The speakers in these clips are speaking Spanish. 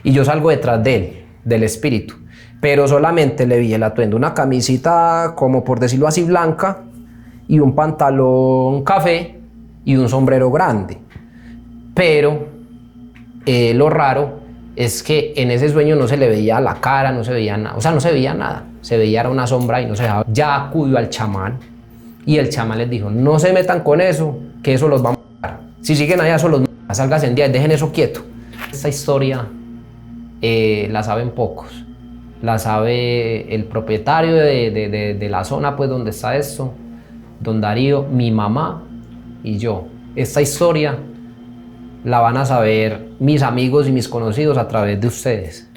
y yo salgo detrás de él, del espíritu, pero solamente le vi el atuendo, una camisita como por decirlo así blanca y un pantalón café y un sombrero grande. Pero lo raro es que en ese sueño no se le veía la cara, no se veía nada, o sea, no se veía nada, se veía era una sombra y no se dejaba. Ya acudió al chamán y el chamán les dijo, no se metan con eso, que eso los va a matar. Si siguen allá, eso los mata, salgas en día y dejen eso quieto. Esta historia la saben pocos, la sabe el propietario de la zona pues donde está esto, don Darío, mi mamá y yo. Esta historia la van a saber mis amigos y mis conocidos a través de ustedes.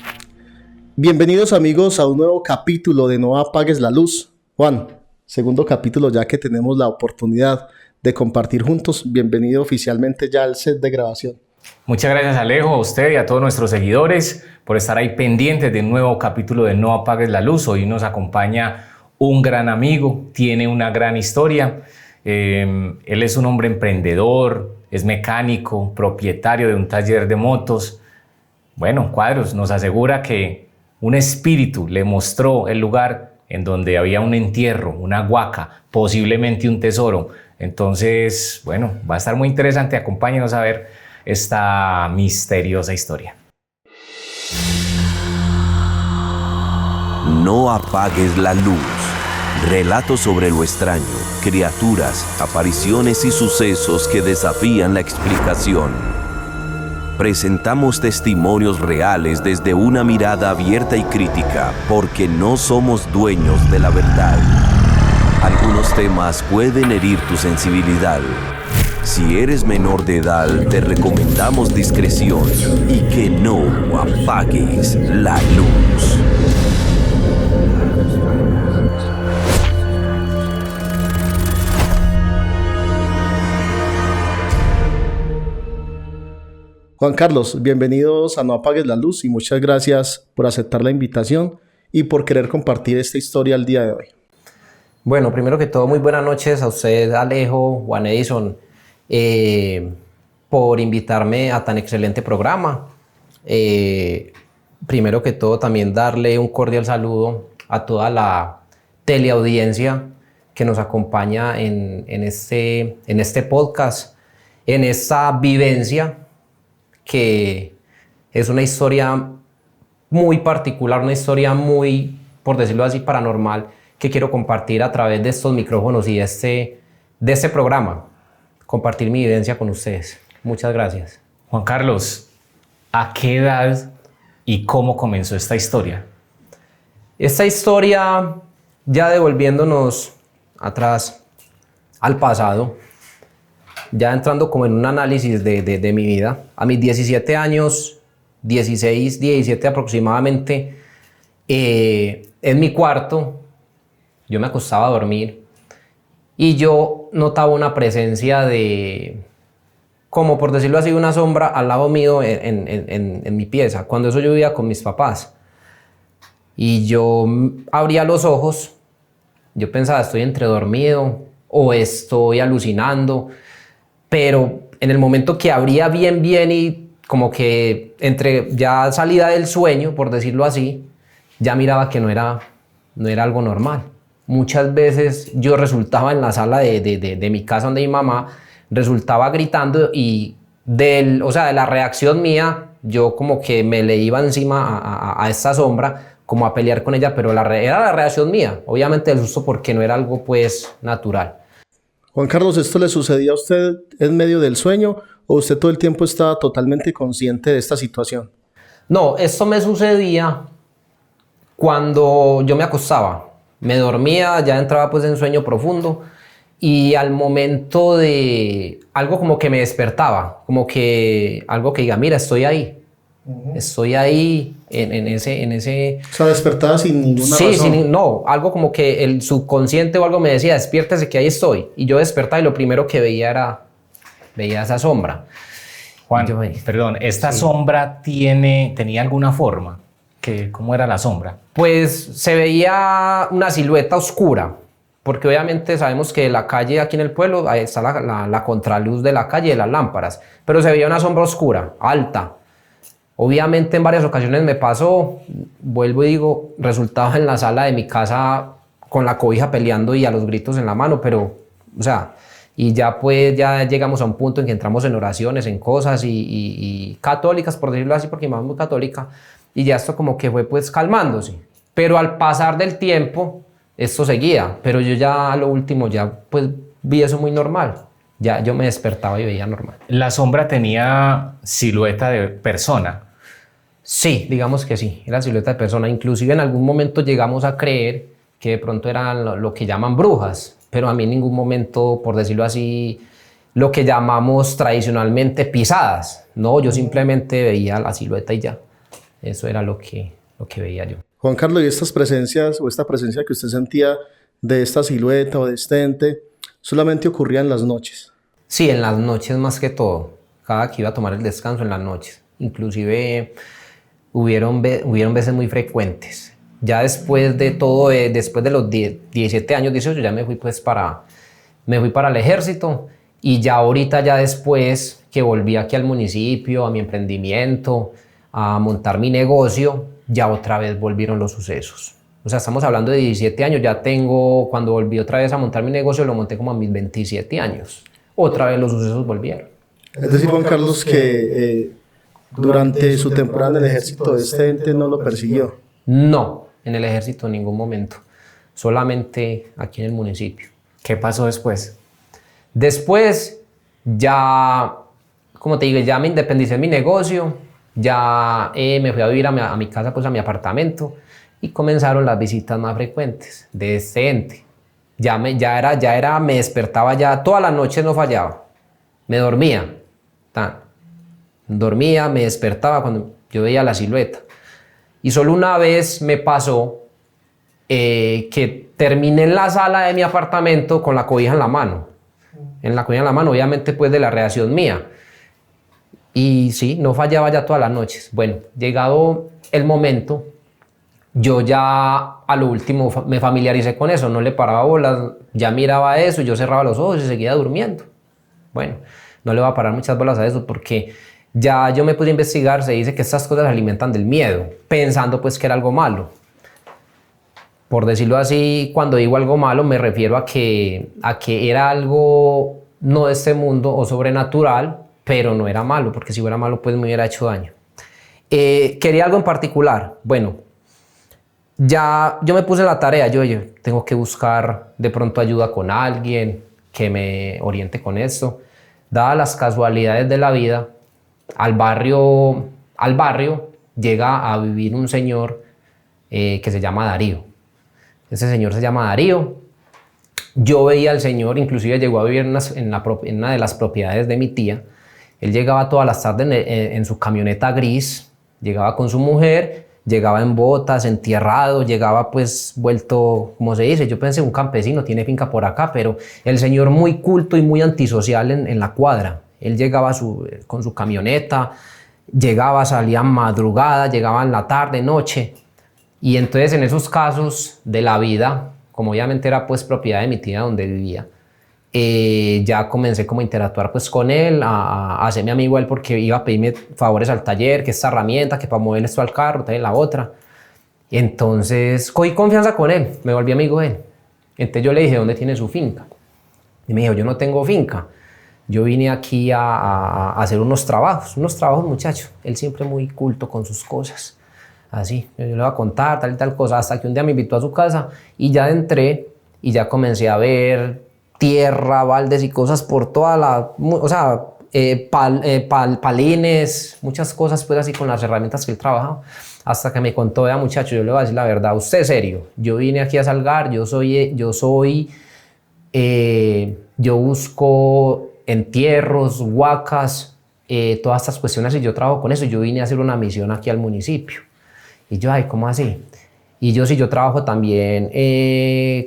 Bienvenidos amigos a un nuevo capítulo de No Apagues la Luz. Juan, segundo capítulo ya que tenemos la oportunidad de compartir juntos. Bienvenido oficialmente ya al set de grabación. Muchas gracias Alejo, a usted y a todos nuestros seguidores por estar ahí pendientes de un nuevo capítulo de No Apagues la Luz. Hoy nos acompaña un gran amigo, tiene una gran historia. Él es un hombre emprendedor, es mecánico, propietario de un taller de motos. Bueno, Cuadros nos asegura que un espíritu le mostró el lugar en donde había un entierro, una huaca, posiblemente un tesoro. Entonces, bueno, va a estar muy interesante. Acompáñenos a ver esta misteriosa historia. No apagues la luz. Relatos sobre lo extraño, criaturas, apariciones y sucesos que desafían la explicación. Presentamos testimonios reales desde una mirada abierta y crítica, porque no somos dueños de la verdad. Algunos temas pueden herir tu sensibilidad. Si eres menor de edad, te recomendamos discreción y que no apagues la luz. Juan Carlos, bienvenidos a No Apagues la Luz y muchas gracias por aceptar la invitación y por querer compartir esta historia el día de hoy. Bueno, primero que todo, muy buenas noches a usted, Alejo, Juan Edison, por invitarme a tan excelente programa. Primero que todo, también darle un cordial saludo a toda la teleaudiencia que nos acompaña en este podcast, en esta vivencia, que es una historia muy particular, una historia muy, por decirlo así, paranormal, que quiero compartir a través de estos micrófonos y de este programa, compartir mi vivencia con ustedes. Muchas gracias. Juan Carlos, ¿a qué edad y cómo comenzó esta historia? Esta historia, ya devolviéndonos atrás al pasado, ya entrando como en un análisis de mi vida, a mis 17 años, 16, 17 aproximadamente, en mi cuarto, yo me acostaba a dormir y yo notaba una presencia de, como por decirlo así, una sombra al lado mío en mi pieza. Cuando eso yo vivía con mis papás y yo abría los ojos, yo pensaba, estoy entre dormido o estoy alucinando. Pero en el momento que abría bien y como que entre ya salida del sueño, por decirlo así, ya miraba que no era algo normal. Muchas veces yo resultaba en la sala de mi casa donde mi mamá resultaba gritando y de la reacción mía, yo como que me le iba encima a esta sombra, como a pelear con ella, pero era la reacción mía, obviamente el susto porque no era algo pues natural. Juan Carlos, ¿esto le sucedía a usted en medio del sueño o usted todo el tiempo estaba totalmente consciente de esta situación? No, esto me sucedía cuando yo me acostaba. Me dormía, ya entraba pues en sueño profundo y al momento de algo como que me despertaba, como que algo que diga, mira, estoy ahí. Estoy ahí en ese... O sea, despertaba sin ninguna razón. No, algo como que el subconsciente o algo me decía, despiértese que ahí estoy. Y yo despertaba y lo primero que veía esa sombra. Juan, perdón, ¿esta sombra tenía alguna forma? ¿Cómo era la sombra? Pues se veía una silueta oscura, porque obviamente sabemos que la calle aquí en el pueblo, ahí está la contraluz de la calle, de las lámparas, pero se veía una sombra oscura, alta. Obviamente en varias ocasiones me pasó, vuelvo y digo, resultaba en la sala de mi casa con la cobija peleando y a los gritos en la mano, pero, o sea, y ya pues ya llegamos a un punto en que entramos en oraciones, en cosas y católicas, por decirlo así, porque mi mamá es muy católica, y ya esto como que fue pues calmándose. Pero al pasar del tiempo, esto seguía, pero yo ya a lo último ya pues vi eso muy normal. Ya yo me despertaba y veía normal. ¿La sombra tenía silueta de persona? Sí, digamos que sí, era silueta de persona. Inclusive en algún momento llegamos a creer que de pronto eran lo que llaman brujas, pero a mí en ningún momento, por decirlo así, lo que llamamos tradicionalmente pisadas. No, yo simplemente veía la silueta y ya. Eso era lo que veía yo. Juan Carlos, ¿y estas presencias o esta presencia que usted sentía de esta silueta o de este ente solamente ocurría en las noches? Sí, en las noches más que todo. Cada que iba a tomar el descanso en las noches. Inclusive hubieron veces muy frecuentes. Ya después de todo, después de los 17 años, 18, ya me fui para el ejército, y ya ahorita, ya después que volví aquí al municipio, a mi emprendimiento, a montar mi negocio, ya otra vez volvieron los sucesos. O sea, estamos hablando de 17 años, ya tengo, cuando volví otra vez a montar mi negocio, lo monté como a mis 27 años. Otra vez los sucesos volvieron. Es decir, Juan Carlos, que durante su temporada en el ejército este ente no lo persiguió. No, en el ejército en ningún momento. Solamente aquí en el municipio. ¿Qué pasó después? Después, ya, como te digo, ya me independicé en mi negocio, ya me fui a vivir a mi casa, pues a mi apartamento, y comenzaron las visitas más frecuentes de este ente. Me despertaba ya, todas las noches no fallaba, me dormía, me despertaba cuando yo veía la silueta. Y solo una vez me pasó que terminé en la sala de mi apartamento con la cobija en la mano. En la cobija en la mano, obviamente pues de la reacción mía. Y sí, no fallaba ya todas las noches. Bueno, llegado el momento, yo ya a lo último me familiaricé con eso, no le paraba bolas, ya miraba eso, yo cerraba los ojos y seguía durmiendo. Bueno, no le voy a parar muchas bolas a eso porque ya yo me pude investigar, se dice que estas cosas alimentan del miedo, pensando pues que era algo malo. Por decirlo así, cuando digo algo malo me refiero a que era algo no de este mundo o sobrenatural, pero no era malo, porque si fuera malo pues me hubiera hecho daño. Quería algo en particular. Bueno, ya yo me puse la tarea, yo tengo que buscar de pronto ayuda con alguien que me oriente con esto. Dadas las casualidades de la vida, al barrio llega a vivir un señor que se llama Darío. Ese señor se llama Darío. Yo veía al señor, inclusive llegó a vivir en una de las propiedades de mi tía. Él llegaba todas las tardes en su camioneta gris, llegaba con su mujer, llegaba en botas, entierrado, llegaba pues vuelto, como se dice, yo pensé un campesino, tiene finca por acá, pero el señor muy culto y muy antisocial en la cuadra. Él llegaba con su camioneta, llegaba, salía madrugada, llegaba en la tarde, noche. Y entonces en esos casos de la vida, como obviamente era pues propiedad de mi tía donde vivía, ya comencé como a interactuar pues con él, a hacerme amigo a él porque iba a pedirme favores al taller, que esta herramienta, que para mover esto al carro, tal y la otra. Y entonces cogí confianza con él, me volví amigo de él. Entonces yo le dije, ¿dónde tiene su finca? Y me dijo, yo no tengo finca. Yo vine aquí a hacer unos trabajos muchacho. Él siempre muy culto con sus cosas. Así, yo le voy a contar tal y tal cosa, hasta que un día me invitó a su casa y ya entré y ya comencé a ver tierra, baldes y cosas por toda la, o sea, palines, muchas cosas pues así con las herramientas que él trabajaba, hasta que me contó, vea muchacho, yo le voy a decir la verdad, usted es serio, yo vine aquí a Salgar, yo busco entierros, huacas, todas estas cuestiones y yo trabajo con eso, yo vine a hacer una misión aquí al municipio. Y yo, ay, ¿cómo así? Y yo sí, yo trabajo también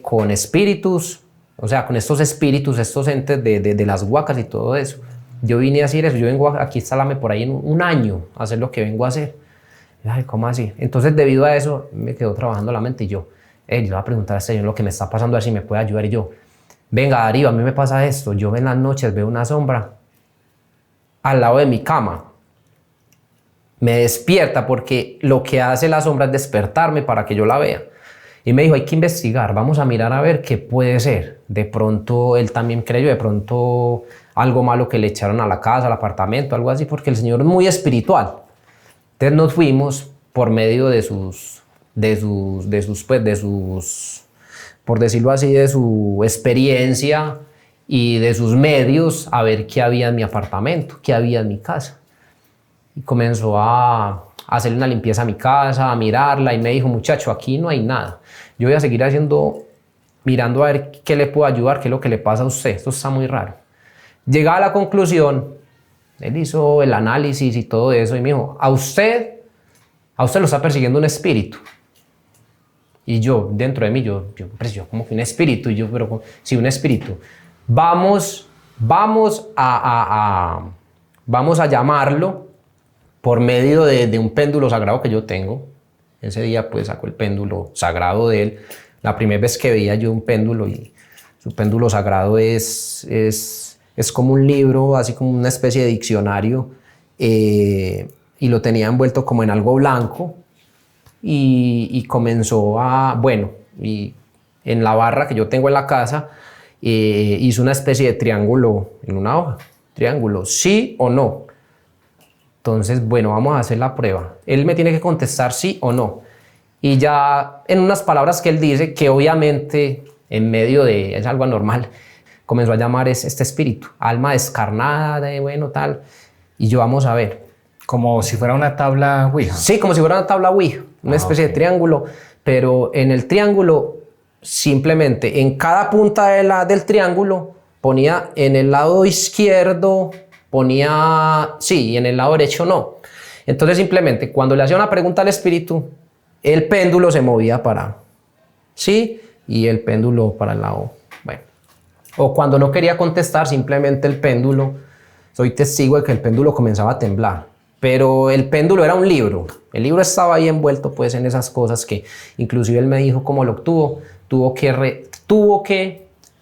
con espíritus, o sea, con estos espíritus, estos entes de las huacas y todo eso. Yo vine a hacer eso, yo vengo aquí a instalarme por ahí en un año a hacer lo que vengo a hacer. Y, ay, ¿cómo así? Entonces, debido a eso, me quedó trabajando la mente y yo le voy a preguntar a este señor lo que me está pasando, a ver si me puede ayudar. Y yo, venga, Darío, a mí me pasa esto. Yo en las noches veo una sombra al lado de mi cama. me despierta, porque lo que hace la sombra es despertarme para que yo la vea. Y me dijo, hay que investigar, vamos a mirar a ver qué puede ser. De pronto él también creyó, de pronto algo malo que le echaron a la casa, al apartamento, algo así, porque el señor es muy espiritual. Entonces nos fuimos por medio de sus, por decirlo así, de su experiencia y de sus medios, a ver qué había en mi apartamento, qué había en mi casa. Y comenzó a hacerle una limpieza a mi casa, a mirarla, y me dijo, muchacho, aquí no hay nada. Yo voy a seguir mirando a ver qué le puedo ayudar, qué es lo que le pasa a usted. Esto está muy raro. Llegaba a la conclusión, él hizo el análisis y todo eso, y me dijo, a usted lo está persiguiendo un espíritu. Y yo, dentro de mí, yo como que un espíritu, y yo, pero sí, un espíritu. Vamos a llamarlo por medio de un péndulo sagrado que yo tengo. Ese día pues sacó el péndulo sagrado de él. La primera vez que veía yo un péndulo, y su péndulo sagrado es como un libro, así como una especie de diccionario, y lo tenía envuelto como en algo blanco, y comenzó y en la barra que yo tengo en la casa, hizo una especie de triángulo en una hoja. Triángulo, sí o no. Entonces, bueno, vamos a hacer la prueba. Él me tiene que contestar sí o no. Y ya en unas palabras que él dice, que obviamente en medio de, es algo anormal, comenzó a llamar este espíritu, alma descarnada, tal. Y yo, vamos a ver. Como si fuera una tabla Ouija. Sí, como si fuera una tabla Ouija, una especie de triángulo, pero en el triángulo, simplemente en cada punta del triángulo ponía en el lado izquierdo, ponía sí, y en el lado derecho no. Entonces simplemente cuando le hacía una pregunta al espíritu, el péndulo se movía para sí y el péndulo para el lado. Bueno, o cuando no quería contestar, simplemente el péndulo, soy testigo de que el péndulo comenzaba a temblar. Pero el péndulo era un libro. El libro estaba ahí envuelto pues en esas cosas que inclusive él me dijo cómo lo obtuvo. Tuvo que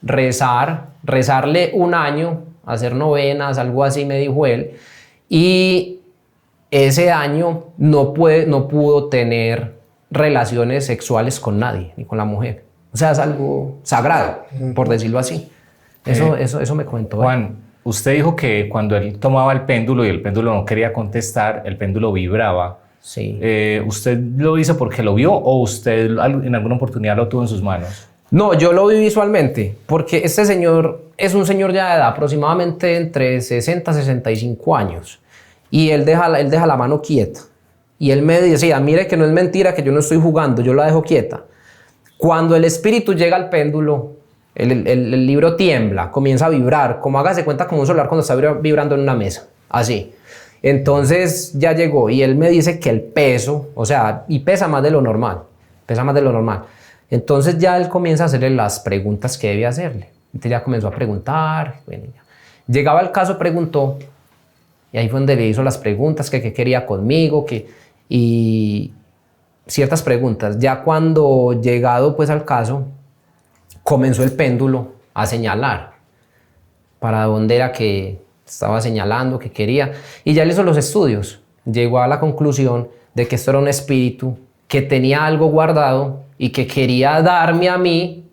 rezarle un año, hacer novenas, algo así me dijo él. Y ese año no pudo tener relaciones sexuales con nadie, ni con la mujer. O sea, es algo sagrado, por decirlo así. Eso me contó. Juan, usted dijo que cuando él tomaba el péndulo y el péndulo no quería contestar, el péndulo vibraba. Sí. ¿Usted lo hizo porque lo vio o usted en alguna oportunidad lo tuvo en sus manos? No, yo lo vi visualmente, porque este señor es un señor ya de edad, aproximadamente entre 60 y 65 años, y él deja la mano quieta. Y él me decía, mire que no es mentira, que yo no estoy jugando, yo la dejo quieta. Cuando el espíritu llega al péndulo, el libro tiembla, comienza a vibrar, como hágase cuenta como un celular cuando está vibrando en una mesa, así. Entonces ya llegó y él me dice que el peso, o sea, y pesa más de lo normal, Entonces ya él comienza a hacerle las preguntas que debe hacerle. Entonces ya comenzó a preguntar. Bueno, ya. Llegaba el caso, preguntó, y ahí fue donde le hizo las preguntas, que qué quería conmigo, y ciertas preguntas. Ya cuando llegado pues al caso, comenzó el péndulo a señalar para dónde era que estaba señalando, que quería, y ya le hizo los estudios. Llegó a la conclusión de que esto era un espíritu que tenía algo guardado y que quería darme a mí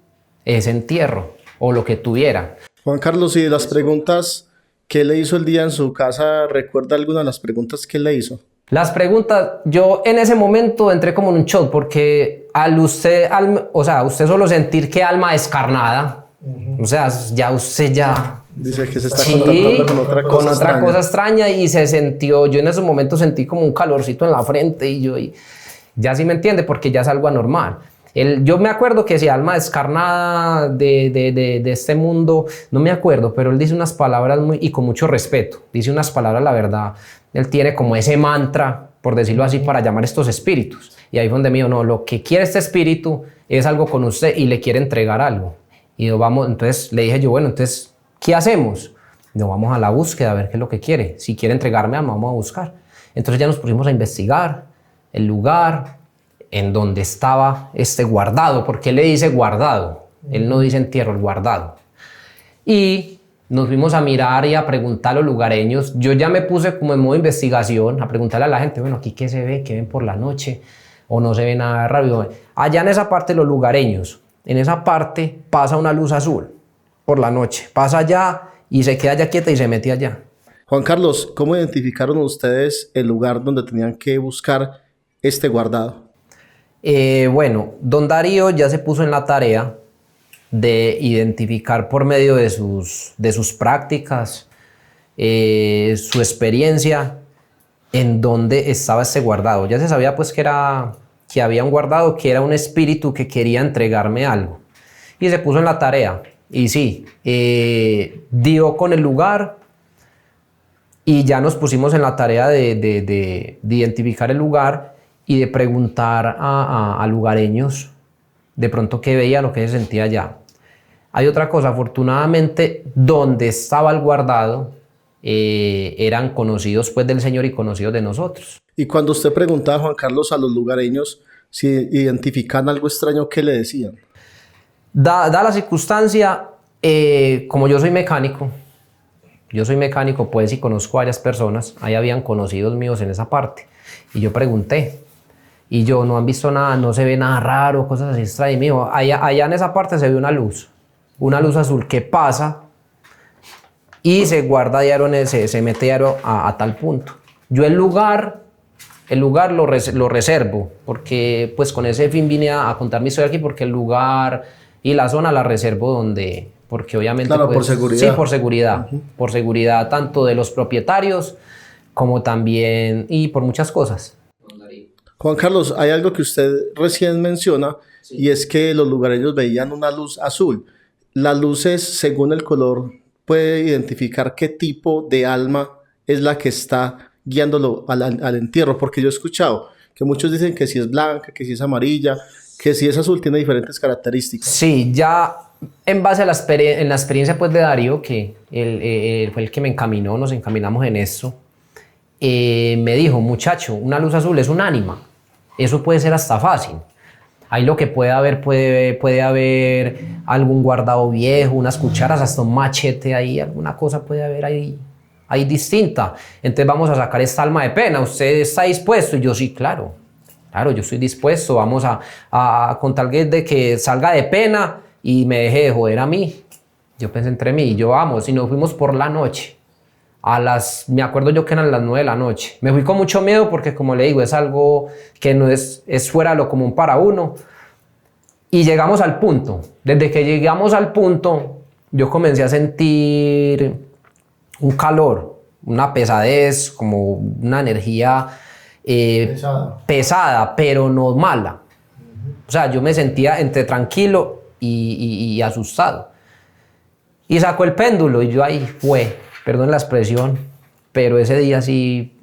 ese entierro o lo que tuviera. Juan Carlos, y de las preguntas que le hizo el día en su casa, ¿recuerda alguna de las preguntas que le hizo? Las preguntas, yo en ese momento entré como en un shock, porque usted solo sentir que alma descarnada, o sea, ya usted ya... Dice que se está contactando con otra cosa extraña, y se sintió, yo en ese momento sentí como un calorcito en la frente, y ya sí me entiende, porque ya es algo anormal. Yo me acuerdo que si alma descarnada de este mundo, no me acuerdo, pero él dice unas palabras y con mucho respeto, dice unas palabras, la verdad, él tiene como ese mantra, por decirlo así, para llamar estos espíritus. Y ahí fue donde me dijo, no, lo que quiere este espíritu es algo con usted y le quiere entregar algo. Y entonces le dije yo, bueno, entonces, ¿qué hacemos? No, vamos a la búsqueda a ver qué es lo que quiere. Si quiere entregarme algo, vamos a buscar. Entonces ya nos pusimos a investigar el lugar en donde estaba guardado, porque él le dice guardado, él no dice entierro, el guardado. Y nos fuimos a mirar y a preguntar a los lugareños. Yo ya me puse como en modo investigación, a preguntarle a la gente, bueno, aquí qué se ve, qué ven por la noche, o no se ve nada raro. Allá en esa parte los lugareños, en esa parte pasa una luz azul por la noche, pasa allá y se queda allá quieta y se mete allá. Juan Carlos, ¿cómo identificaron ustedes el lugar donde tenían que buscar este guardado? Bueno, don Darío ya se puso en la tarea de identificar por medio de sus prácticas, su experiencia, en dónde estaba ese guardado. Ya se sabía pues que había un guardado, que era un espíritu que quería entregarme algo. Y se puso en la tarea. Y sí, dio con el lugar y ya nos pusimos en la tarea de identificar el lugar y de preguntar a lugareños de pronto qué veían o qué se sentía allá. Hay otra cosa, afortunadamente, donde estaba el guardado eran conocidos pues del Señor y conocidos de nosotros. Y cuando usted preguntaba, Juan Carlos, a los lugareños si identifican algo extraño, ¿qué le decían? Da la circunstancia, como yo soy mecánico, pues, y conozco a varias personas, ahí habían conocidos míos en esa parte, y yo pregunté, y yo, no han visto nada, no se ve nada raro, cosas así extrañas. Y me dijo, allá en esa parte se ve una luz azul que pasa y se guarda diario, se mete diario a tal punto. Yo el lugar lo reservo, porque pues con ese fin vine a contar mi historia aquí, porque el lugar y la zona la reservo porque obviamente... Claro, pues, por seguridad. Sí, por seguridad. Por seguridad tanto de los propietarios como también y por muchas cosas. Juan Carlos, hay algo que usted recién menciona, y es que los lugareños veían una luz azul. Las luces, según el color, puede identificar qué tipo de alma es la que está guiándolo al entierro, porque yo he escuchado que muchos dicen que si es blanca, que si es amarilla, que si es azul, tiene diferentes características. Sí, ya en base a la experiencia pues de Darío, que él fue el que me encaminó, nos encaminamos en esto, me dijo, muchacho, una luz azul es un ánima. Eso puede ser hasta fácil. Ahí lo que puede haber algún guardado viejo, unas cucharas, hasta un machete ahí, alguna cosa puede haber ahí distinta. Entonces vamos a sacar esta alma de pena. ¿Usted está dispuesto? Y yo sí, claro, yo estoy dispuesto. Vamos a con tal de que salga de pena y me deje de joder a mí. Yo pensé entre mí y yo vamos. Y nos fuimos por la noche. Me acuerdo yo que eran las 9 de la noche. Me fui con mucho miedo porque, como le digo, es algo que no es fuera de lo común para uno. Y llegamos al punto. Desde que llegamos al punto, yo comencé a sentir un calor, una pesadez, como una energía pesada, pero no mala. O sea, yo me sentía entre tranquilo y asustado. Y sacó el péndulo y yo ahí fue. Perdón la expresión, pero ese día sí,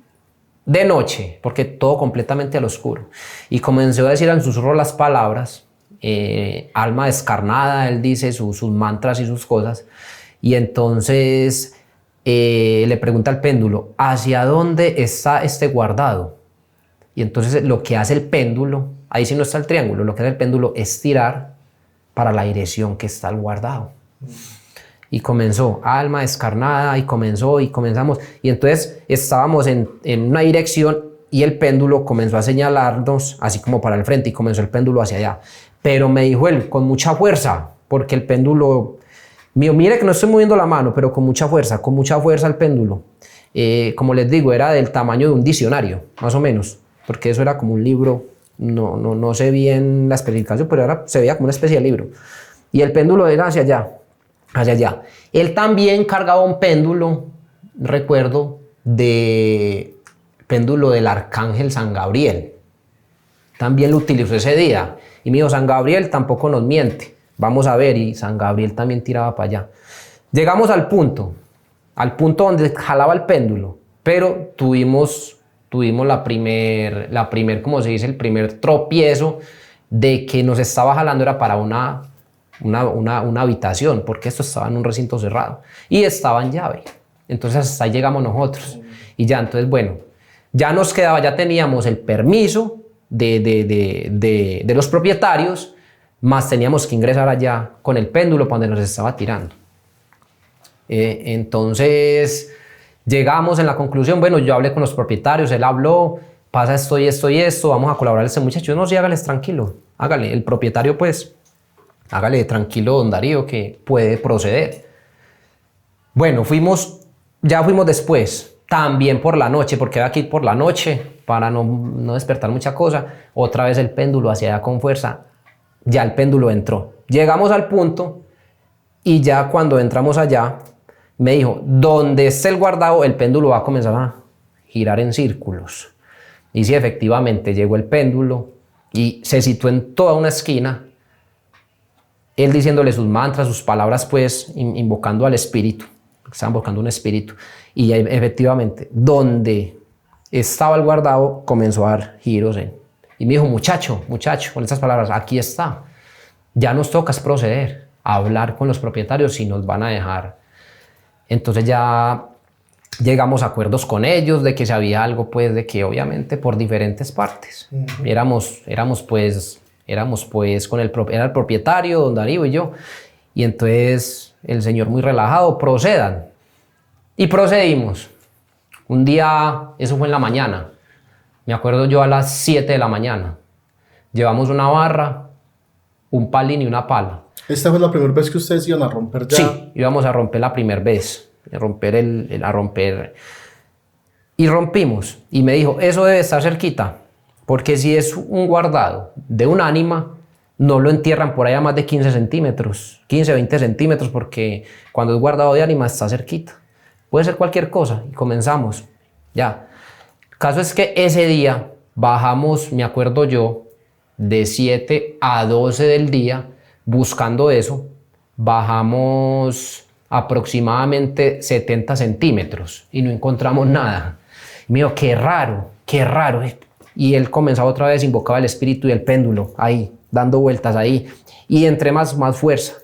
de noche, porque todo completamente al oscuro. Y comenzó a decir en susurro las palabras, alma descarnada, él dice sus mantras y sus cosas. Y entonces le pregunta al péndulo, ¿hacia dónde está este guardado? Y entonces lo que hace el péndulo, ahí sí no está el triángulo, lo que hace el péndulo es tirar para la dirección que está el guardado. Y comenzó, alma descarnada, y comenzamos. Y entonces estábamos en una dirección y el péndulo comenzó a señalarnos así como para el frente y comenzó el péndulo hacia allá. Pero me dijo él, con mucha fuerza, porque el péndulo, mire que no estoy moviendo la mano, pero con mucha fuerza el péndulo. Como les digo, era del tamaño de un diccionario, más o menos, porque eso era como un libro, no sé bien la especificación, pero se veía como una especie de libro. Y el péndulo era hacia allá. Él también cargaba un péndulo, recuerdo, péndulo del arcángel San Gabriel. También lo utilizó ese día. Y me dijo, San Gabriel tampoco nos miente. Vamos a ver. Y San Gabriel también tiraba para allá. Llegamos al punto donde jalaba el péndulo. Pero tuvimos la primer, como se dice, el primer tropiezo de que nos estaba jalando era para una habitación, porque esto estaba en un recinto cerrado y estaba en llave. Entonces hasta ahí llegamos nosotros. Y ya, entonces, bueno, ya nos quedaba, ya teníamos el permiso de los propietarios, más teníamos que ingresar allá con el péndulo para donde nos estaba tirando. Entonces llegamos en la conclusión, bueno, yo hablé con los propietarios, él habló, pasa esto y esto y esto, vamos a colaborar a este muchacho. No, sí, hágales tranquilo, hágale. El propietario, pues, hágale tranquilo, don Darío, que puede proceder. Bueno, ya fuimos después, también por la noche, porque había que ir por la noche para no despertar mucha cosa. Otra vez el péndulo hacia allá con fuerza, ya el péndulo entró. Llegamos al punto y ya cuando entramos allá, me dijo, donde esté el guardado, el péndulo va a comenzar a girar en círculos. Y sí, efectivamente, llegó el péndulo y se situó en toda una esquina, él diciéndole sus mantras, sus palabras, pues, invocando al espíritu. Estaban buscando un espíritu. Y efectivamente, donde estaba el guardado, comenzó a dar giros. Y me dijo, muchacho, con estas palabras, aquí está. Ya nos toca proceder a hablar con los propietarios si nos van a dejar. Entonces ya llegamos a acuerdos con ellos de que si había algo, pues, de que obviamente por diferentes partes. Éramos pues con era el propietario, don Darío y yo. Y entonces el señor muy relajado, procedan. Y procedimos. Un día, eso fue en la mañana, me acuerdo yo, a las 7 de la mañana. Llevamos una barra, un palín y una pala. ¿Esta fue la primera vez que ustedes iban a romper ya? Sí, íbamos a romper la primera vez, a romper. Y rompimos. Y me dijo, eso debe estar cerquita, porque si es un guardado de un ánima, no lo entierran por ahí a más de 15 centímetros, 15, 20 centímetros, porque cuando es guardado de ánima está cerquita. Puede ser cualquier cosa. Y comenzamos. Ya. El caso es que ese día bajamos, me acuerdo yo, de 7 a 12 del día buscando eso. Bajamos aproximadamente 70 centímetros y no encontramos nada. Y me dijo, qué raro, qué raro. Y él comenzaba otra vez, invocaba el espíritu y el péndulo ahí, dando vueltas ahí. Y entre más fuerza.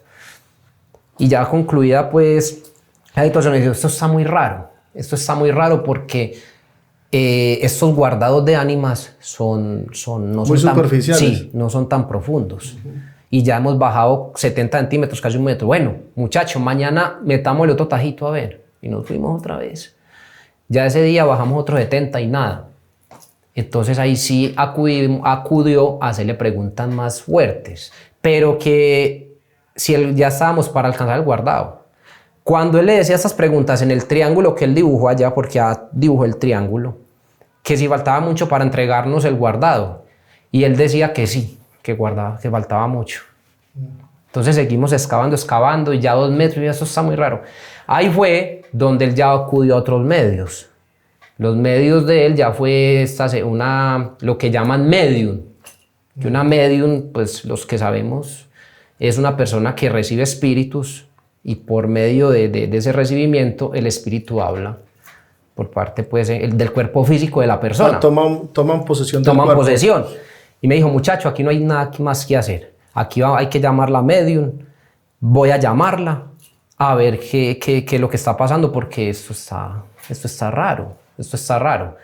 Y ya concluida, pues, la situación, me dijo, esto está muy raro porque estos guardados de ánimas no son muy superficiales. Sí, no son tan profundos. Y ya hemos bajado 70 centímetros, casi 1 metro. Bueno, muchachos, mañana metámosle otro tajito a ver. Y nos fuimos otra vez. Ya ese día bajamos otros 70 y nada. Entonces ahí sí acudió a hacerle preguntas más fuertes. Pero que si ya estábamos para alcanzar el guardado. Cuando él le decía estas preguntas en el triángulo que él dibujó allá, porque ya dibujó el triángulo, que si faltaba mucho para entregarnos el guardado. Y él decía que sí, que faltaba mucho. Entonces seguimos excavando y ya 2 metros, y eso está muy raro. Ahí fue donde él ya acudió a otros medios. Los medios de él ya fue lo que llaman medium. Que una medium, pues los que sabemos, es una persona que recibe espíritus y por medio de ese recibimiento el espíritu habla por parte, pues, del cuerpo físico de la persona. Toman posesión del cuerpo. Toman posesión. Y me dijo, muchacho, aquí no hay nada más que hacer. Aquí hay que llamar la medium. Voy a llamarla a ver qué es lo que está pasando, porque esto está raro. Esto está raro.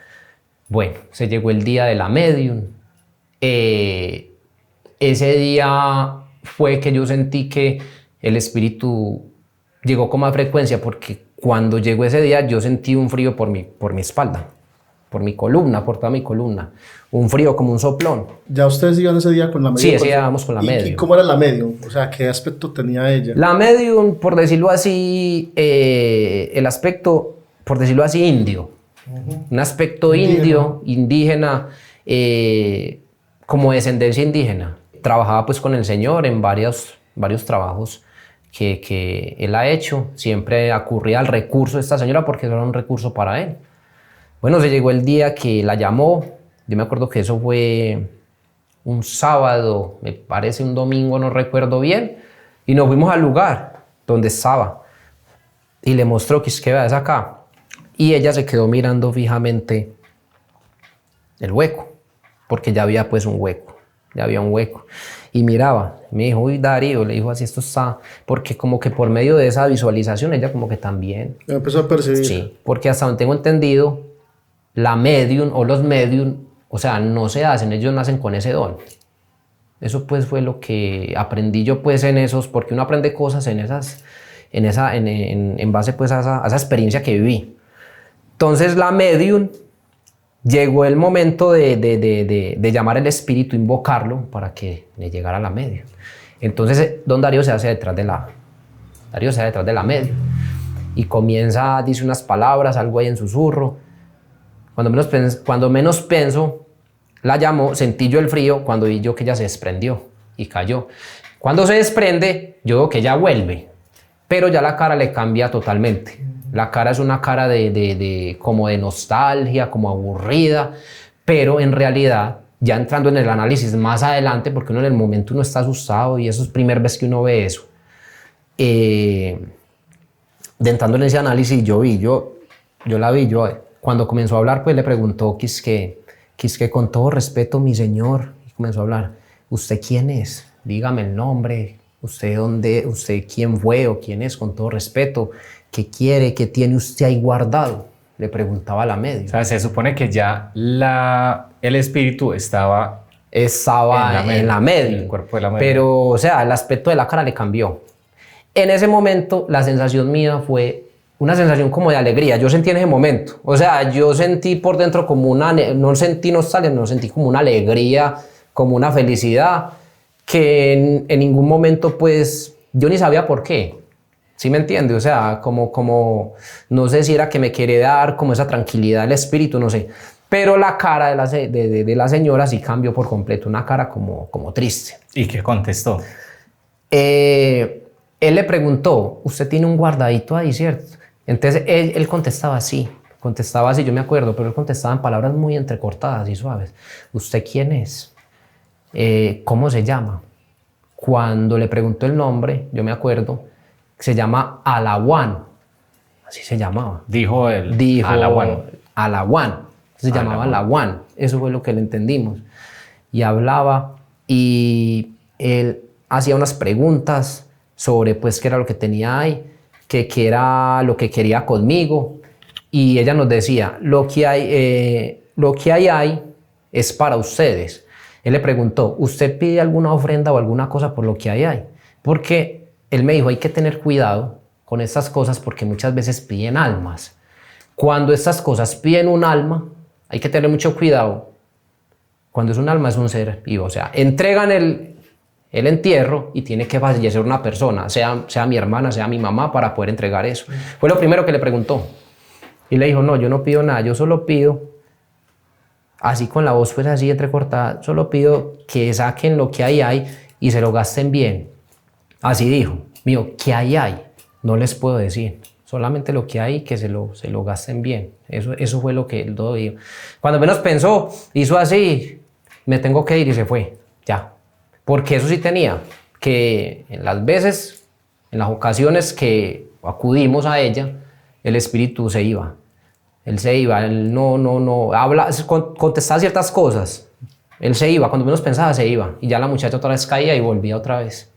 Bueno, se llegó el día de la medium. Ese día fue que yo sentí que el espíritu llegó con más frecuencia, porque cuando llegó ese día yo sentí un frío por mi espalda, por mi columna, por toda mi columna. Un frío como un soplón. ¿Ya ustedes iban ese día con la medium? Sí, ese día íbamos con la medium. ¿Y cómo era la medium? O sea, ¿qué aspecto tenía ella? La medium, por decirlo así, el aspecto, por decirlo así, indio. Un aspecto indígena, como descendencia indígena. Trabajaba pues con el Señor en varios trabajos que él ha hecho. Siempre acurría al recurso de esta señora porque eso era un recurso para él. Bueno, se llegó el día que la llamó. Yo me acuerdo que eso fue un sábado, me parece un domingo, no recuerdo bien. Y nos fuimos al lugar donde estaba. Y le mostró que ves acá. Y ella se quedó mirando fijamente el hueco, porque ya había pues un hueco, y miraba, me dijo, uy, Darío, le dijo así, esto está, porque como que por medio de esa visualización ella como que también empezó a percibir. Sí, porque hasta donde tengo entendido, la medium o los medium, o sea, no se hacen, ellos nacen con ese don. Eso pues fue lo que aprendí yo pues en esos, porque uno aprende cosas en en base pues a esa experiencia que viví. Entonces la medium, llegó el momento de llamar al espíritu, invocarlo para que le llegara la medium. Entonces don Darío se hace detrás de la medium y comienza, dice unas palabras, algo ahí en susurro. Cuando menos pienso, la llamó, sentí yo el frío cuando vi yo que ella se desprendió y cayó. Cuando se desprende, yo veo que ella vuelve, pero ya la cara le cambia totalmente. La cara es una cara como de nostalgia, como aburrida, pero en realidad, ya entrando en el análisis más adelante, porque uno en el momento uno está asustado y eso es primera vez que uno ve eso, entrando en ese análisis yo la vi, cuando comenzó a hablar, pues le preguntó, que con todo respeto, mi señor, y comenzó a hablar, ¿usted quién es? Dígame el nombre, usted quién fue o quién es, con todo respeto, ¿qué quiere, qué tiene usted ahí guardado? Le preguntaba a la medium. O sea, se supone que ya el espíritu estaba en la medium, el cuerpo de la medium. Pero, o sea, el aspecto de la cara le cambió. En ese momento, la sensación mía fue una sensación como de alegría. Yo sentí en ese momento. O sea, yo sentí por dentro como no sentí nostalgia, no sentí como una alegría, como una felicidad, que en ningún momento, pues, yo ni sabía por qué. ¿Sí me entiende? O sea, como no sé si era que me quiere dar como esa tranquilidad del espíritu, no sé. Pero la cara de la señora sí cambió por completo, una cara como triste. ¿Y qué contestó? Él le preguntó, usted tiene un guardadito ahí, ¿cierto? Entonces él contestaba así, yo me acuerdo, pero él contestaba en palabras muy entrecortadas y suaves. ¿Usted quién es? ¿Cómo se llama? Cuando le preguntó el nombre, yo me acuerdo, se llama Alawan, así se llamaba. Dijo Alawan. Alawan, se llamaba Alawan, eso fue lo que le entendimos. Y hablaba y él hacía unas preguntas sobre pues qué era lo que tenía ahí, qué era lo que quería conmigo, y ella nos decía, lo que hay ahí es para ustedes. Él le preguntó, ¿usted pide alguna ofrenda o alguna cosa por lo que hay ahí? Porque él me dijo, hay que tener cuidado con estas cosas porque muchas veces piden almas. Cuando estas cosas piden un alma, hay que tener mucho cuidado. Cuando es un alma, es un ser vivo. O sea, entregan el entierro y tiene que fallecer una persona, sea mi hermana, sea mi mamá, para poder entregar eso. Fue lo primero que le preguntó. Y le dijo, no, yo no pido nada, yo solo pido, así con la voz pues así entrecortada, solo pido que saquen lo que hay y se lo gasten bien. Así dijo, mío, ¿qué hay? No les puedo decir, solamente lo que hay, que se lo gasten bien. Eso fue lo que él todo dijo. Cuando menos pensó, hizo así, me tengo que ir y se fue, ya. Porque eso sí tenía, que en las ocasiones que acudimos a ella, el espíritu se iba. Él se iba, él no, contestaba ciertas cosas. Él se iba, cuando menos pensaba se iba. Y ya la muchacha otra vez caía y volvía otra vez.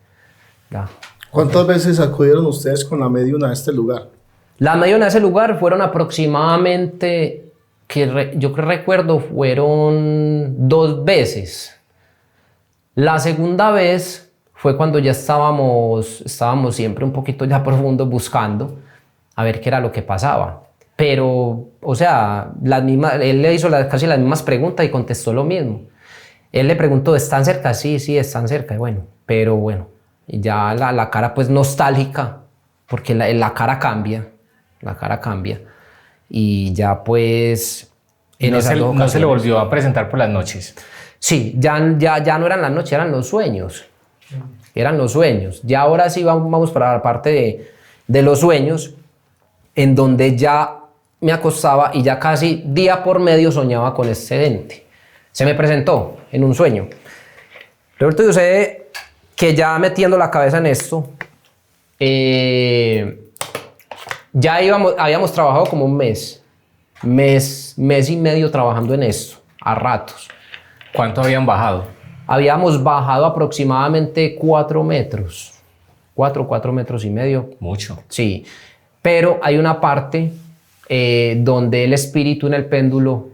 Ya. ¿Cuántas veces acudieron ustedes con la medium a este lugar? Las medium a ese lugar fueron aproximadamente, yo recuerdo, fueron 2 veces. La segunda vez fue cuando ya estábamos siempre un poquito ya profundo buscando a ver qué era lo que pasaba. Pero, o sea, él le hizo casi las mismas preguntas y contestó lo mismo. Él le preguntó, ¿están cerca? Sí, están cerca. Bueno, pero bueno, ya la cara pues nostálgica, porque la cara cambia, y ya pues... No se le volvió a presentar por las noches. Sí, ya no eran las noches, eran los sueños. Ya ahora sí vamos para la parte de los sueños, en donde ya me acostaba y ya casi día por medio soñaba con este ente. Se me presentó en un sueño. Resulta y sucede que ya metiendo la cabeza en esto, ya habíamos trabajado como un mes y medio trabajando en esto, a ratos. ¿Cuánto habían bajado? Habíamos bajado aproximadamente 4 metros. 4 metros y medio. Mucho. Sí, pero hay una parte donde el espíritu en el péndulo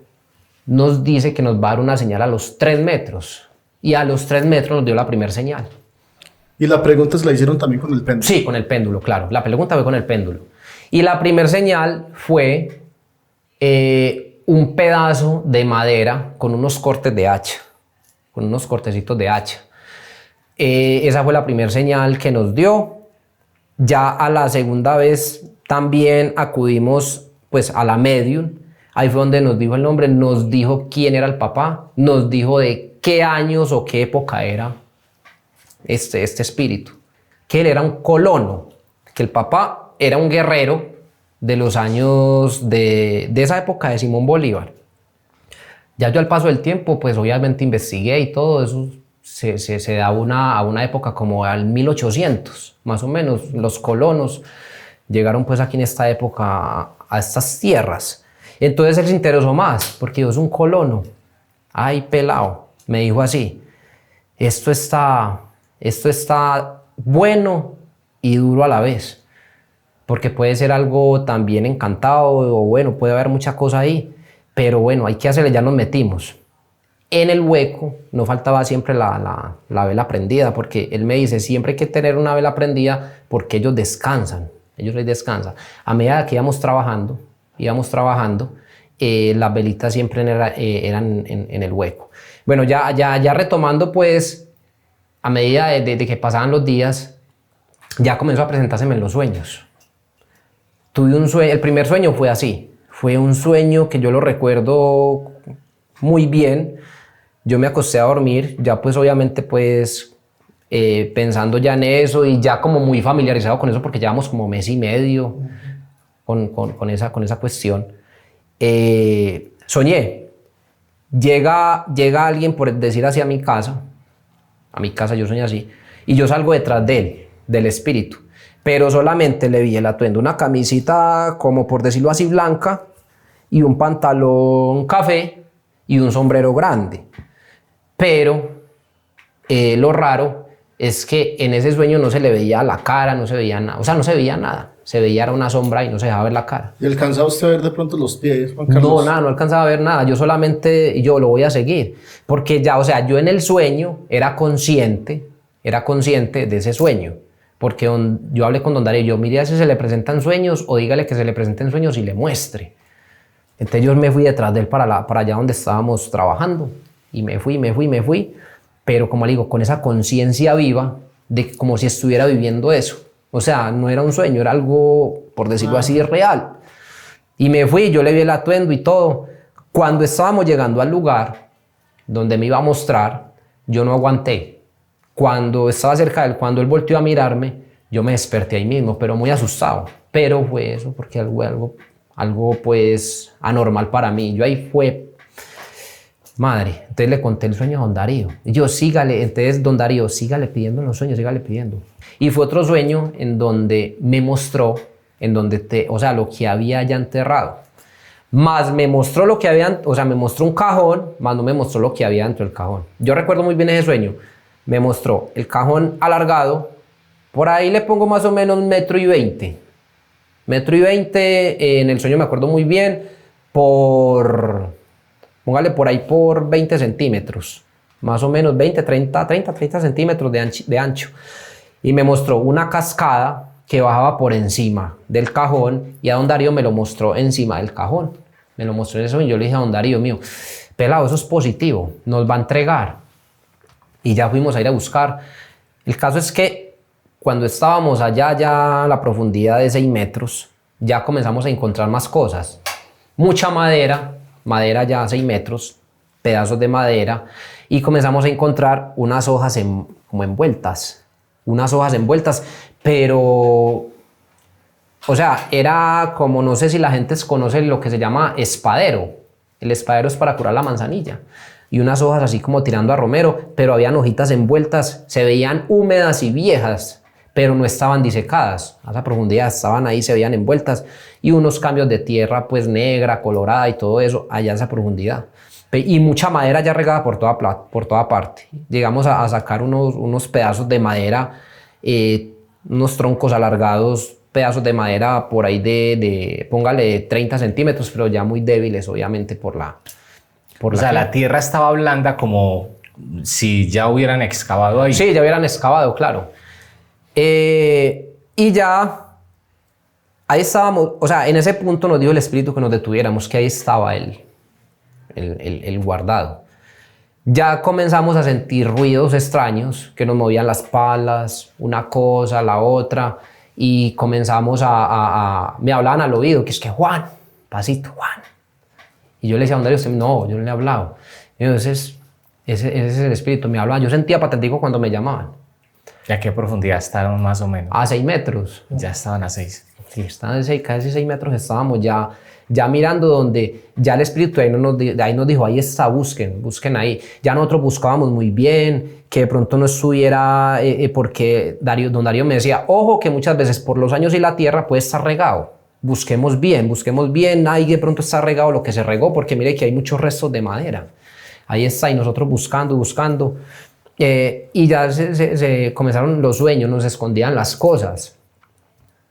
nos dice que nos va a dar una señal a los 3 metros. Y a los 3 metros nos dio la primera señal. Y la pregunta se la hicieron también con el péndulo. Sí, con el péndulo, claro. La pregunta fue con el péndulo. Y la primer señal fue un pedazo de madera con unos cortes de hacha, con unos cortecitos de hacha. Esa fue la primera señal que nos dio. Ya a la segunda vez también acudimos pues a la medium. Ahí fue donde nos dijo el nombre, nos dijo quién era el papá, nos dijo de qué años o qué época era este espíritu. Que él era un colono, que el papá era un guerrero de los años de esa época de Simón Bolívar. Ya yo al paso del tiempo, pues obviamente investigué y todo eso. Se da a una época como al 1800, más o menos. Los colonos llegaron pues aquí en esta época a estas tierras. Entonces él se interesó más, porque yo soy un colono. Ay, pelado, me dijo así, esto está bueno y duro a la vez, porque puede ser algo también encantado, o bueno, puede haber mucha cosa ahí, pero bueno, hay que hacerle, ya nos metimos. En el hueco no faltaba siempre la vela prendida, porque él me dice, siempre hay que tener una vela prendida porque ellos descansan, A medida que íbamos trabajando, las velitas siempre eran en el hueco. Bueno, ya retomando pues, a medida de que pasaban los días, ya comenzó a presentárseme en los sueños. Tuve un sueño, el primer sueño fue así, fue un sueño que yo lo recuerdo muy bien. Yo me acosté a dormir, ya pues obviamente pues pensando ya en eso y ya como muy familiarizado con eso porque llevamos como mes y medio con esa cuestión. Soñé, llega alguien, por decir así, a mi casa, yo soñé así, y yo salgo detrás de él, del espíritu, pero solamente le vi el atuendo, una camisita como por decirlo así blanca y un pantalón café y un sombrero grande. Pero lo raro es que en ese sueño no se le veía la cara, no se veía nada, o sea, no se veía nada, se veía era una sombra y no se dejaba ver la cara. ¿Y alcanzaba usted a ver de pronto los pies, Juan Carlos? No alcanzaba a ver nada, yo lo voy a seguir, porque ya, o sea, yo en el sueño era consciente de ese sueño, porque yo hablé con don Darío, yo mire si se le presentan sueños o dígale que se le presenten sueños y le muestre. Entonces yo me fui detrás de él para allá donde estábamos trabajando. Y me fui, pero como le digo, con esa conciencia viva de como si estuviera viviendo eso. O sea, no era un sueño, era algo, por decirlo así, real. Y me fui, yo le vi el atuendo y todo. Cuando estábamos llegando al lugar donde me iba a mostrar, yo no aguanté. Cuando estaba cerca de él, cuando él volteó a mirarme, yo me desperté ahí mismo, pero muy asustado. Pero fue eso, porque algo pues anormal para mí. Yo ahí fue... Madre, entonces le conté el sueño a don Darío. Y yo, entonces don Darío, sígale pidiendo en los sueños, sígale pidiendo. Y fue otro sueño en donde me mostró, lo que había ya enterrado. Más me mostró me mostró un cajón, más no me mostró lo que había dentro del cajón. Yo recuerdo muy bien ese sueño. Me mostró el cajón alargado, por ahí le pongo más o menos 1,20 m. En el sueño me acuerdo muy bien, póngale por ahí por 20 centímetros, más o menos 30 centímetros de ancho. Y me mostró una cascada que bajaba por encima del cajón y a don Darío me lo mostró encima del cajón. Me lo mostró eso y yo le dije a don Darío, mío, pelado, eso es positivo, nos va a entregar. Y ya fuimos a ir a buscar. El caso es que cuando estábamos allá ya a la profundidad de 6 metros, ya comenzamos a encontrar más cosas. Mucha madera ya a 6 metros, pedazos de madera, y comenzamos a encontrar unas hojas como envueltas, pero, o sea, era como, no sé si la gente conoce lo que se llama espadero. El espadero es para curar la manzanilla, y unas hojas así como tirando a romero, pero habían hojitas envueltas, se veían húmedas y viejas, pero no estaban disecadas, a esa profundidad estaban ahí, se veían envueltas, y unos cambios de tierra pues negra, colorada y todo eso allá a esa profundidad, y mucha madera ya regada por toda parte. Llegamos a sacar unos pedazos de madera, unos troncos alargados, pedazos de madera por ahí póngale 30 centímetros, pero ya muy débiles obviamente la tierra estaba blanda como si ya hubieran excavado ahí. Sí, ya hubieran excavado, claro. Y ya ahí estábamos, o sea, en ese punto nos dijo el Espíritu que nos detuviéramos, que ahí estaba el guardado. Ya comenzamos a sentir ruidos extraños que nos movían las palas, una cosa, la otra, y comenzamos me hablaban al oído, que es que Juan, pasito, Juan. Y yo le decía a Darío, no, yo no le he hablado. Y entonces, ese es el Espíritu, me hablaba. Yo sentía patentico cuando me llamaban. ¿Y a qué profundidad estaban más o menos? A 6 metros. Ya estaban a 6. Sí, estaban casi 6 metros estábamos ya mirando donde ya el Espíritu ahí nos dijo, ahí está, busquen ahí. Ya nosotros buscábamos muy bien, que de pronto no estuviera, porque don Darío me decía, ojo que muchas veces por los años y la tierra puede estar regado. Busquemos bien, ahí de pronto está regado lo que se regó, porque mire que hay muchos restos de madera. Ahí está, y nosotros buscando. Y ya se comenzaron los sueños, nos escondían las cosas.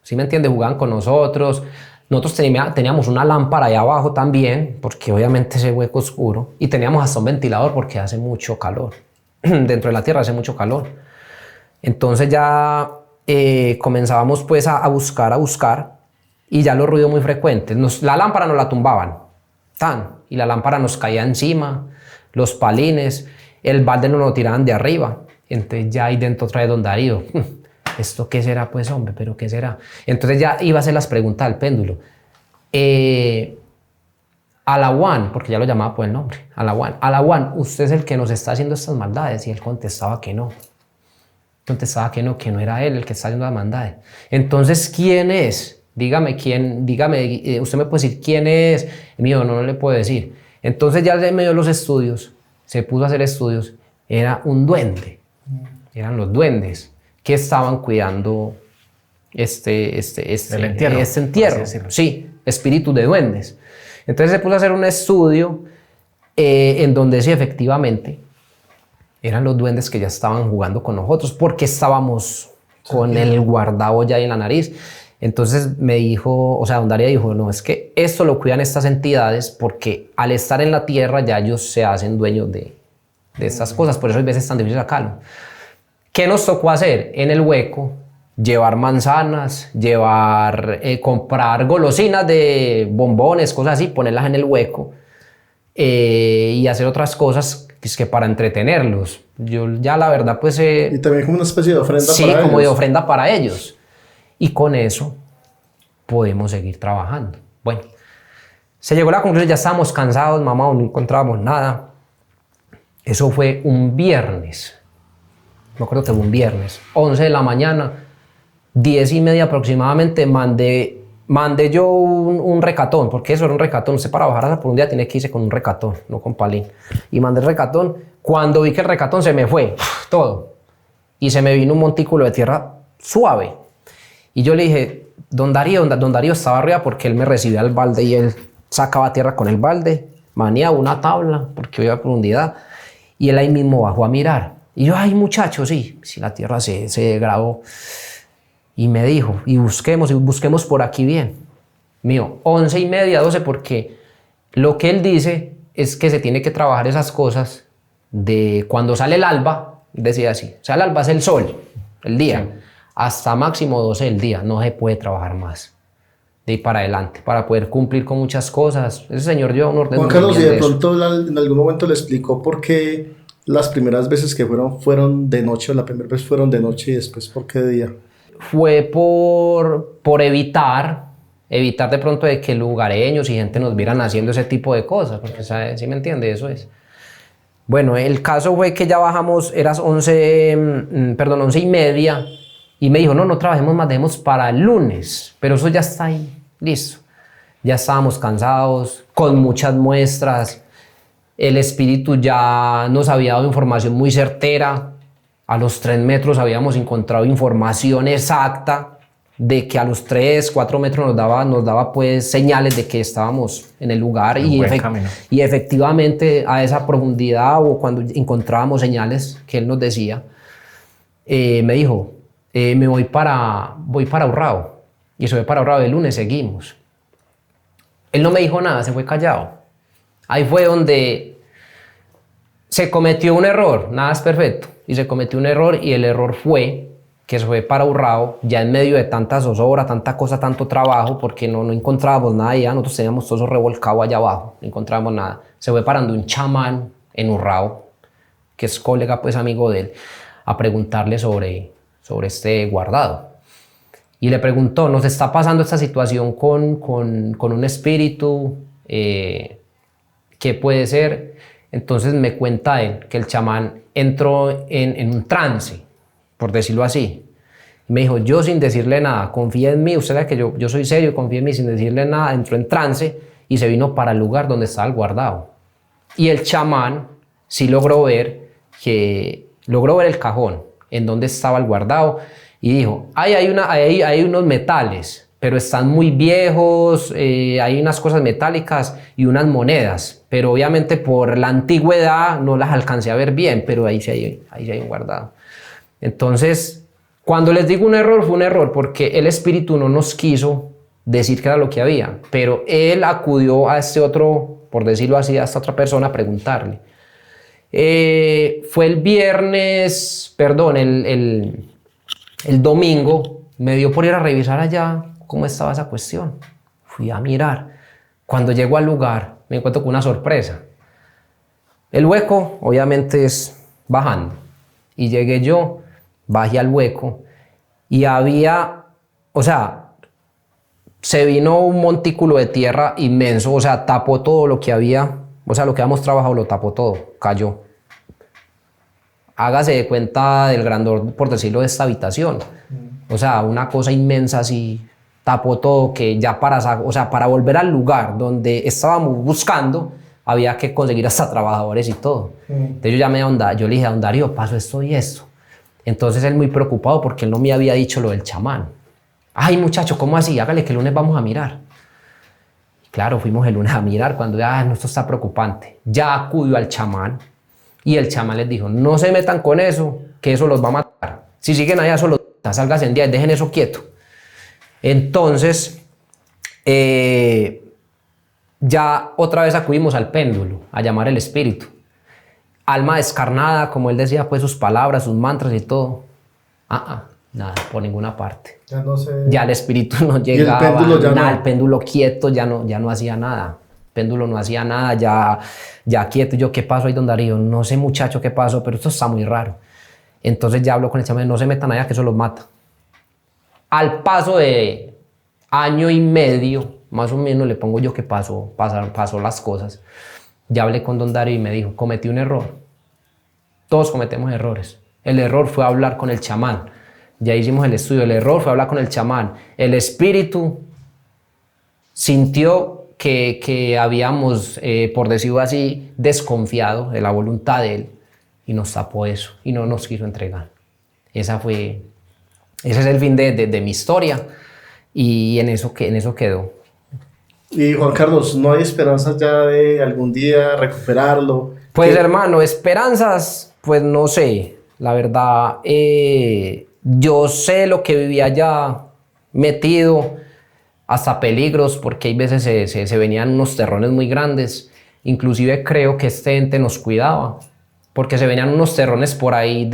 ¿Sí me entiende? Jugaban con nosotros. Nosotros teníamos una lámpara ahí abajo también, porque obviamente ese hueco oscuro. Y teníamos hasta un ventilador porque hace mucho calor. Dentro de la tierra hace mucho calor. Entonces ya comenzábamos pues a buscar. Y ya los ruidos muy frecuentes. La lámpara nos la tumbaban. Y la lámpara nos caía encima. Los palines. El balde nos lo tiraban de arriba. Entonces ya ahí dentro trae don Darío. ¿Esto qué será, pues, hombre? ¿Pero qué será? Entonces ya iba a hacer las preguntas al péndulo. Alawan, porque ya lo llamaba por el nombre. Alawan, usted es el que nos está haciendo estas maldades. Y él contestaba que no. Que no era él el que está haciendo las maldades. Entonces, ¿quién es? Dígame, usted me puede decir quién es. Mío, no le puedo decir. Entonces ya en medio de los estudios, se puso a hacer estudios. Era un duende. Eran los duendes que estaban cuidando este entierro. Sí, espíritus de duendes. Entonces se puso a hacer un estudio en donde sí, efectivamente, eran los duendes que ya estaban jugando con nosotros porque estábamos con el guardado ya en la nariz. Entonces me dijo, o sea, don Darío dijo, no, es que esto lo cuidan estas entidades porque al estar en la tierra ya ellos se hacen dueños de estas cosas, por eso a veces es tan difícil sacarlo. ¿Qué nos tocó hacer en el hueco? Llevar manzanas, comprar golosinas de bombones, cosas así, ponerlas en el hueco y hacer otras cosas que para entretenerlos. Yo ya la verdad pues... y también como una especie de ofrenda sí, para ellos. Sí, como de ofrenda para ellos. Y con eso podemos seguir trabajando. Bueno, se llegó a la conclusión, ya estábamos cansados, mamá, no encontrábamos nada. Eso fue un viernes. Me acuerdo que fue un viernes, 11 de la mañana, 10:30 aproximadamente, mandé yo un recatón, porque eso era un recatón. Usted para bajar por un día tiene que irse con un recatón, no con palín. Y mandé el recatón. Cuando vi que el recatón se me fue todo y se me vino un montículo de tierra suave. Y yo le dije, don Darío estaba arriba porque él me recibía el balde y él sacaba tierra con el balde, manía una tabla porque había profundidad y él ahí mismo bajó a mirar. Y yo, ay muchacho, sí, si la tierra se degradó. Y me dijo, y busquemos por aquí bien. Mío, 11:30, 12, porque lo que él dice es que se tiene que trabajar esas cosas de cuando sale el alba, decía así, o sea, el alba es el sol, el día, sí. Hasta máximo 12 del día, no se puede trabajar más. De ahí para adelante, para poder cumplir con muchas cosas. Ese señor dio un orden. Juan Carlos, y de pronto en algún momento le explicó por qué las primeras veces que fueron de noche, o la primera vez fueron de noche y después por qué de día. Fue por evitar de pronto de que lugareños y gente nos vieran haciendo ese tipo de cosas, porque ¿sí me entiende? Eso es. Bueno, el caso fue que ya bajamos, eras 11:30, y me dijo, no trabajemos más, dejemos para el lunes, pero eso ya está ahí, listo. Ya estábamos cansados, con muchas muestras, el espíritu ya nos había dado información muy certera. A los 3 metros habíamos encontrado información exacta de que a los 3, 4 metros nos daba pues señales de que estábamos en el lugar y efectivamente a esa profundidad o cuando encontrábamos señales que él nos decía, me dijo, me voy para Urrao, y eso fue para Urrao, el lunes seguimos. Él no me dijo nada, se fue callado. Ahí fue donde se cometió un error, nada es perfecto. Y se cometió un error y el error fue que se fue para Urrao, ya en medio de tanta zozobra, tanta cosa, tanto trabajo, porque no encontrábamos nada allá, nosotros teníamos todo eso revolcado allá abajo, no encontrábamos nada. Se fue parando un chamán en Urrao, que es colega, pues amigo de él, a preguntarle sobre este guardado. Y le preguntó, ¿nos está pasando esta situación con un espíritu? ¿Qué puede ser? Entonces me cuenta él que el chamán entró en un trance, por decirlo así. Y me dijo, yo sin decirle nada, confía en mí, usted sabe que yo soy serio, confía en mí, sin decirle nada, entró en trance y se vino para el lugar donde estaba el guardado. Y el chamán sí logró ver el cajón en donde estaba el guardado y dijo, hay unos metales, pero están muy viejos, hay unas cosas metálicas y unas monedas, pero obviamente por la antigüedad no las alcancé a ver bien, pero ahí sí hay un guardado. Entonces, cuando les digo un error, fue un error porque el espíritu no nos quiso decir qué era lo que había, pero él acudió a este otro, por decirlo así, a esta otra persona a preguntarle. Fue el viernes, perdón, el domingo, me dio por ir a revisar allá cómo estaba esa cuestión. Fui a mirar. Cuando llego al lugar, me encuentro con una sorpresa. El hueco, obviamente, es bajando. Y llegué yo, bajé al hueco y había, o sea, se vino un montículo de tierra inmenso, o sea, tapó todo lo que había, o sea, lo que habíamos trabajado lo tapó todo, cayó. Hágase de cuenta del grandor, por decirlo, de esta habitación. O sea, una cosa inmensa así, tapó todo, que ya para volver al lugar donde estábamos buscando, había que conseguir hasta trabajadores y todo. Entonces yo llamé a Don Darío, yo le dije a Don Darío, pasó esto y esto. Entonces él muy preocupado porque él no me había dicho lo del chamán. Ay, muchacho, ¿cómo así? Hágale que el lunes vamos a mirar. Claro, fuimos el lunes a mirar cuando ya esto está preocupante. Ya acudió al chamán y el chamán les dijo, no se metan con eso, que eso los va a matar. Si siguen allá, eso los mata, sálganse en día, dejen eso quieto. Entonces, ya otra vez acudimos al péndulo, a llamar el espíritu. Alma descarnada, como él decía, pues sus palabras, sus mantras y todo. Nada, por ninguna parte. Ya no sé. Ya el espíritu no llegaba, el péndulo ya nada, no. el péndulo quieto ya no hacía nada. El péndulo no hacía nada, ya quieto. Y yo, ¿qué pasó ahí, Don Darío? No sé, muchacho, qué pasó, pero esto está muy raro. Entonces ya hablo con el chamán, no se metan allá, que eso los mata. Al paso de año y medio, más o menos, le pongo yo que pasó las cosas. Ya hablé con Don Darío y me dijo, cometí un error. Todos cometemos errores. El error fue hablar con el chamán. Ya hicimos el estudio. El error fue hablar con el chamán. El espíritu sintió que habíamos, por decirlo así, desconfiado de la voluntad de él y nos tapó eso y no nos quiso entregar. Ese es el fin de mi historia y en eso quedó. Y Juan Carlos, ¿no hay esperanzas ya de algún día recuperarlo? Pues hermano, esperanzas, pues no sé, la verdad, yo sé lo que vivía allá metido, hasta peligros, porque hay veces se venían unos terrones muy grandes, inclusive creo que este ente nos cuidaba, porque se venían unos terrones por ahí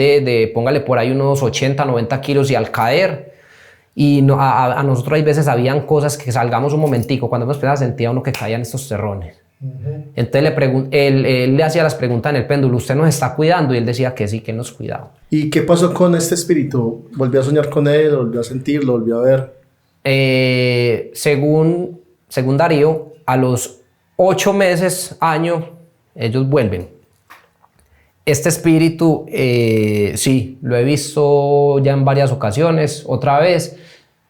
póngale por ahí unos 80, 90 kilos y al caer, y a nosotros hay veces habían cosas que salgamos un momentico, cuando nos sentía uno que caían estos terrones. Entonces él le hacía las preguntas en el péndulo, ¿usted nos está cuidando? Y él decía que sí, que nos cuidaba. ¿Y qué pasó con este espíritu? ¿Volvió a soñar con él? ¿Volvió a sentirlo? ¿Volvió a ver? Según Darío, a los 8 meses, año, ellos vuelven. Este espíritu, sí, lo he visto ya en varias ocasiones, otra vez,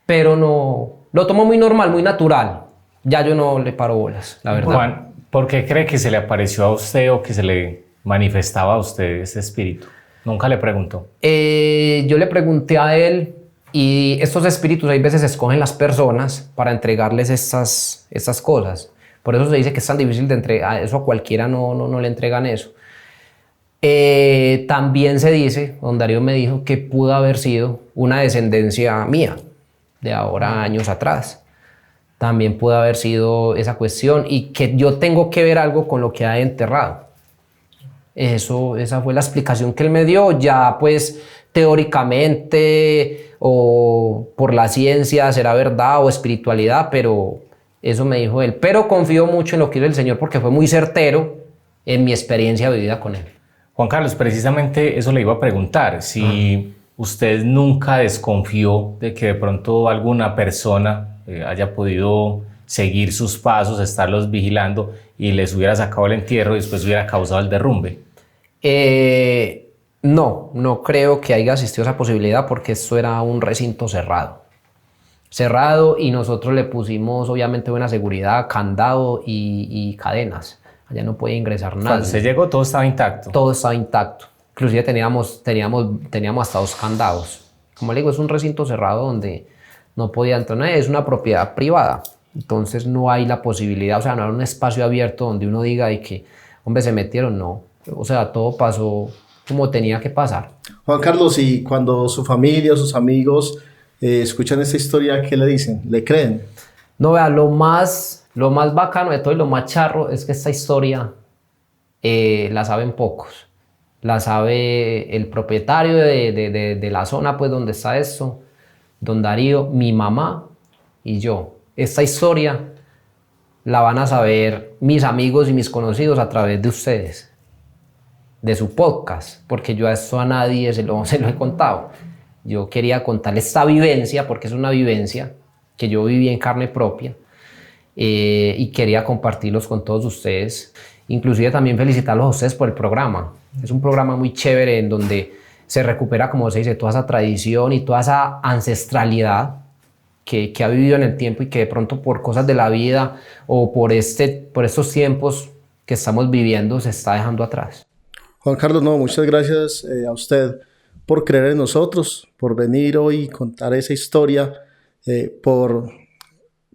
pero no, lo tomo muy normal, muy natural. Ya yo no le paro bolas, la verdad. Juan, ¿por qué cree que se le apareció a usted o que se le manifestaba a usted ese espíritu? Nunca le preguntó. Yo le pregunté a él y estos espíritus hay veces escogen las personas para entregarles estas cosas. Por eso se dice que es tan difícil de entregar, eso a cualquiera no le entregan eso. También se dice, Don Darío me dijo que pudo haber sido una descendencia mía, de ahora años atrás. También pudo haber sido esa cuestión y que yo tengo que ver algo con lo que ha enterrado. Esa fue la explicación que él me dio. Ya pues teóricamente o por la ciencia será verdad o espiritualidad, pero eso me dijo él. Pero confío mucho en lo que hizo el Señor porque fue muy certero en mi experiencia vivida con él. Juan Carlos, precisamente eso le iba a preguntar, si usted nunca desconfió de que de pronto alguna persona haya podido seguir sus pasos, estarlos vigilando y les hubiera sacado el entierro y después hubiera causado el derrumbe. No creo que haya existido esa posibilidad porque esto era un recinto cerrado y nosotros le pusimos obviamente buena seguridad, candado y cadenas. Allá no puede ingresar nadie. Cuando usted llegó todo estaba intacto. Todo estaba intacto. Inclusive teníamos hasta 2 candados. Como le digo, es un recinto cerrado donde no podía entrar nadie, es una propiedad privada. Entonces no hay la posibilidad, o sea, no era un espacio abierto donde uno diga de que, hombre, se metieron, no. O sea, todo pasó como tenía que pasar. Juan Carlos, y cuando su familia o sus amigos escuchan esta historia, ¿qué le dicen? ¿Le creen? No, vea, lo más bacano de todo y lo más charro es que esta historia la saben pocos. La sabe el propietario de la zona pues donde está esto, don Darío, mi mamá y yo. Esta historia la van a saber mis amigos y mis conocidos a través de ustedes, de su podcast, porque yo a esto a nadie se lo he contado. Yo quería contar esta vivencia, porque es una vivencia que yo viví en carne propia, y quería compartirlos con todos ustedes. Inclusive también felicitarlos a ustedes por el programa. Es un programa muy chévere en donde se recupera, como se dice, toda esa tradición y toda esa ancestralidad que ha vivido en el tiempo y que de pronto por cosas de la vida o por estos tiempos que estamos viviendo se está dejando atrás. Juan Carlos, no, muchas gracias a usted por creer en nosotros, por venir hoy y contar esa historia, por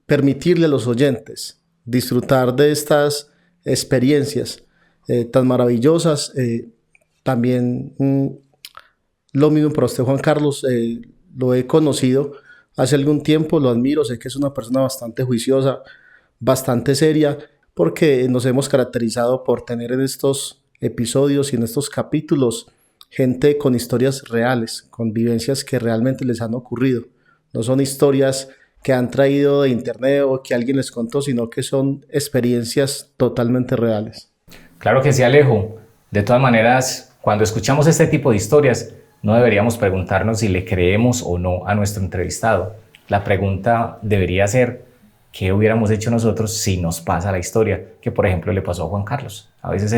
permitirle a los oyentes disfrutar de estas experiencias tan maravillosas. También lo mismo para usted, Juan Carlos, lo he conocido hace algún tiempo, lo admiro, sé que es una persona bastante juiciosa, bastante seria, porque nos hemos caracterizado por tener en estos episodios y en estos capítulos gente con historias reales, con vivencias que realmente les han ocurrido. No son historias que han traído de internet o que alguien les contó, sino que son experiencias totalmente reales. Claro que sí, Alejo. De todas maneras, cuando escuchamos este tipo de historias, no deberíamos preguntarnos si le creemos o no a nuestro entrevistado. La pregunta debería ser, ¿qué hubiéramos hecho nosotros si nos pasa la historia que, por ejemplo, le pasó a Juan Carlos? A veces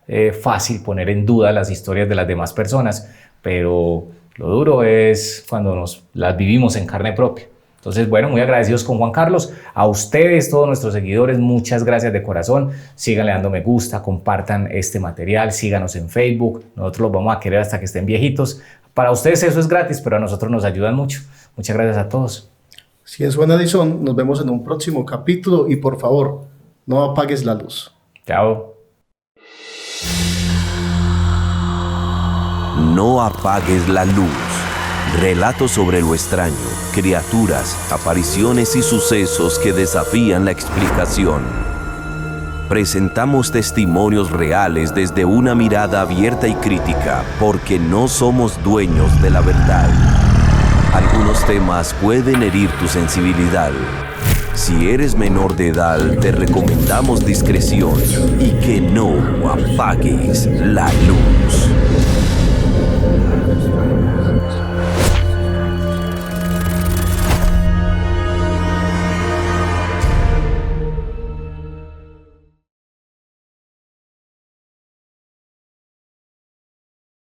es fácil poner en duda las historias de las demás personas, pero lo duro es cuando las vivimos en carne propia. Entonces, bueno, muy agradecidos con Juan Carlos. A ustedes, todos nuestros seguidores, muchas gracias de corazón. Síganle dando me gusta, compartan este material, síganos en Facebook. Nosotros los vamos a querer hasta que estén viejitos. Para ustedes eso es gratis, pero a nosotros nos ayudan mucho. Muchas gracias a todos. Si es Juan Edison, nos vemos en un próximo capítulo y por favor, no apagues la luz. Chao. No apagues la luz. Relatos sobre lo extraño, criaturas, apariciones y sucesos que desafían la explicación. Presentamos testimonios reales desde una mirada abierta y crítica, porque no somos dueños de la verdad. Algunos temas pueden herir tu sensibilidad. Si eres menor de edad, te recomendamos discreción y que no apagues la luz.